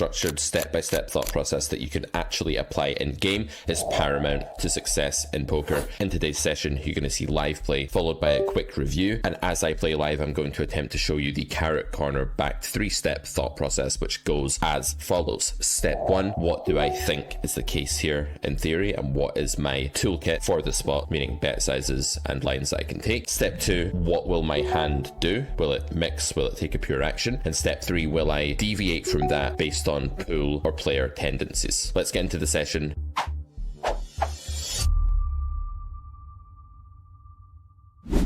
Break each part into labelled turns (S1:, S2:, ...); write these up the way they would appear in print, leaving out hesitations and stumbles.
S1: structured step-by-step thought process that you can actually apply in game is paramount to success in poker. In today's session, you're going to see live play followed by a quick review, and as I play live, I'm going to attempt to show you the carrot corner backed 3-step thought process, which goes as follows. Step 1, what do I think is the case here in theory, and what is my toolkit for the spot, meaning bet sizes and lines that I can take. Step 2, what will my hand do? Will it mix? Will it take a pure action? And step 3, will I deviate from that based on pool or player tendencies? Let's get into the session.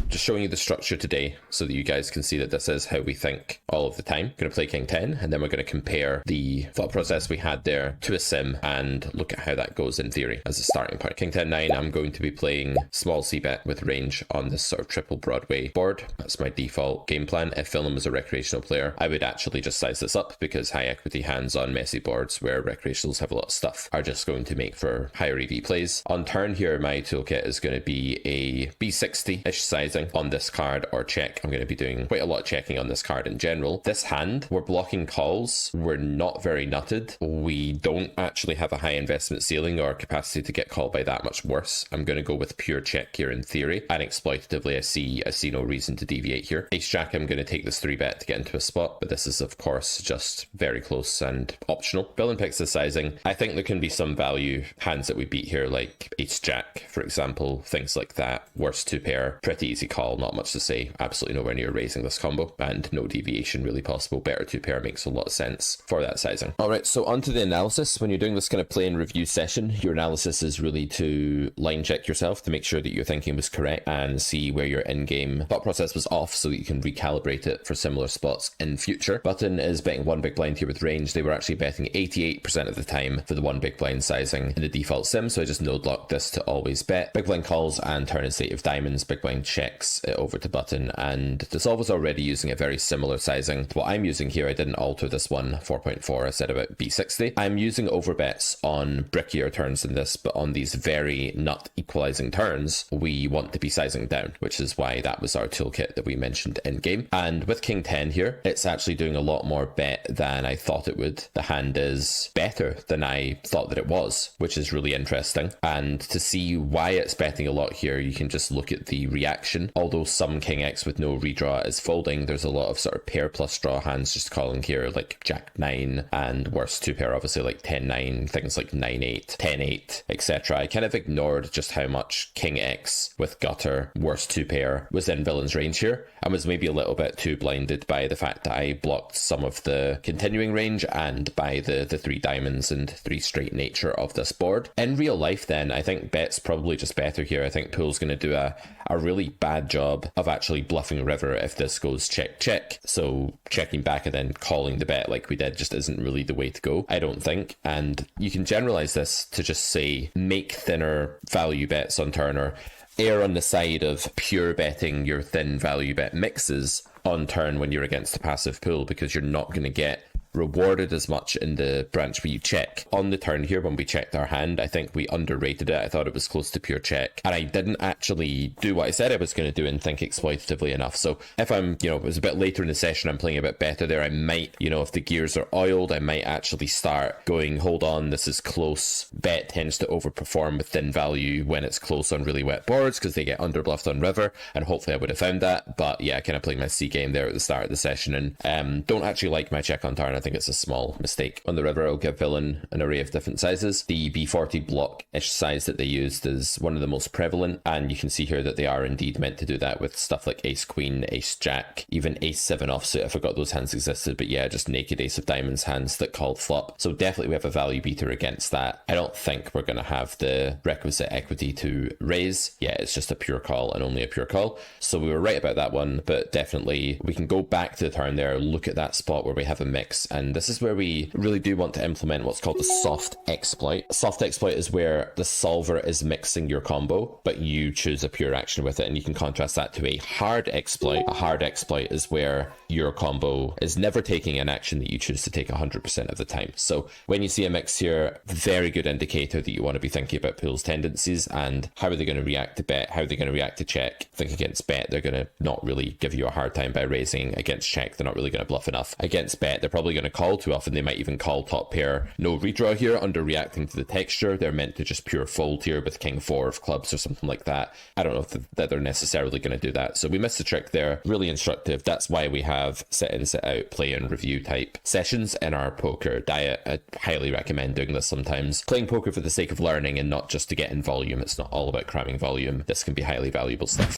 S1: Just showing you the structure today so that you guys can see that this is how we think all of the time. Going to play King 10, and then we're going to compare the thought process we had there to a sim and look at how that goes in theory as a starting point. King 10-9, I'm going to be playing small c-bet with range on this sort of triple Broadway board. That's my default game plan. If Philem was a recreational player, I would actually just size this up because high equity hands on messy boards where recreationals have a lot of stuff are just going to make for higher EV plays. On turn here, my toolkit is going to be a B60-ish sizing on this card or check. I'm going to be doing quite a lot of checking on this card in general. This hand, we're blocking calls. We're not very nutted. We don't actually have a high investment ceiling or capacity to get called by that much worse. I'm going to go with pure check here in theory, and exploitatively I see no reason to deviate here. Ace Jack, I'm going to take this 3-bet to get into a spot, but this is of course just very close and optional. Villain picks the sizing. I think there can be some value hands that we beat here, like Ace Jack, for example, things like that. Worst 2-pair, pretty easy call, not much to say, absolutely nowhere near raising this combo, and no deviation really possible. Better 2-pair makes a lot of sense for that sizing. Alright, so onto the analysis. When you're doing this kind of play and review session, your analysis is really to line check yourself to make sure that your thinking was correct and see where your in-game thought process was off so that you can recalibrate it for similar spots in future. Button is betting 1 big blind here with range. They were actually betting 88% of the time for the 1 big blind sizing in the default sim, so I just node locked this to always bet. Big blind calls and turn is 8 of diamonds. Big blind checks it over to button, and the solve was already using a very similar sizing to what I'm using here. I didn't alter this one 4.4. I said about B60. I'm using overbets on brickier turns than this, but on these very nut equalizing turns, we want to be sizing down, which is why that was our toolkit that we mentioned in game. And with King 10 here, it's actually doing a lot more bet than I thought it would. The hand is better than I thought that it was, which is really interesting. And to see why it's betting a lot here, you can just look at the reaction. Although some King X with no redraw is folding, there's a lot of sort of pair plus draw hands just calling here, like Jack 9, and worse 2-pair obviously like 10-9, things like 9-8, 10-8, etc. I kind of ignored just how much King X with gutter, worse 2-pair was in villain's range here, and was maybe a little bit too blinded by the fact that I blocked some of the continuing range and by the 3 diamonds and 3 straight nature of this board. In real life then, I think bet's probably just better here. I think pool's going to do a really bad job of actually bluffing river if this goes check check, so checking back and then calling the bet like we did just isn't really the way to go, I don't think. And you can generalize this to just say make thinner value bets on turn, or err on the side of pure betting your thin value bet mixes on turn when you're against a passive pool, because you're not going to get rewarded as much in the branch where you check. On the turn here, when we checked our hand, I think we underrated it. I thought it was close to pure check, and I didn't actually do what I said I was going to do and think exploitatively enough. So if I'm, it was a bit later in the session, I'm playing a bit better there, I might, if the gears are oiled, I might actually start going, hold on, this is close. Bet tends to overperform with thin value when it's close on really wet boards because they get underbluffed on river, and hopefully I would have found that. But yeah, kind of playing my C game there at the start of the session, and don't actually like my check on turn. I think it's a small mistake. On the river, I'll give villain an array of different sizes. The B40 block-ish size that they used is one of the most prevalent, and you can see here that they are indeed meant to do that with stuff like ace queen, ace jack, even ace 7 offsuit. I forgot those hands existed, but yeah, just naked ace of diamonds hands that called flop. So definitely we have a value beater against that. I don't think we're going to have the requisite equity to raise. Yeah, it's just a pure call and only a pure call. So we were right about that one, but definitely we can go back to the turn there, look at that spot where we have a mix, and this is where we really do want to implement what's called the soft exploit. Soft exploit is where the solver is mixing your combo, but you choose a pure action with it, and you can contrast that to a hard exploit. A hard exploit is where your combo is never taking an action that you choose to take 100% of the time. So when you see a mix here, very good indicator that you want to be thinking about pool's tendencies and how are they going to react to bet, how are they going to react to check. Think against bet, they're going to not really give you a hard time by raising. Against check, they're not really going to bluff enough. Against bet, they're probably going going to call. Too often they might even call top pair no redraw here, underreacting to the texture. They're meant to just pure fold here with king 4 of clubs or something like that. I don't know that they're necessarily going to do that. So we missed the trick there. Really instructive. That's why we have sit in, sit out, play and review type sessions in our poker diet. I highly recommend doing this sometimes. Playing poker for the sake of learning and not just to get in volume. It's not all about cramming volume. This can be highly valuable stuff.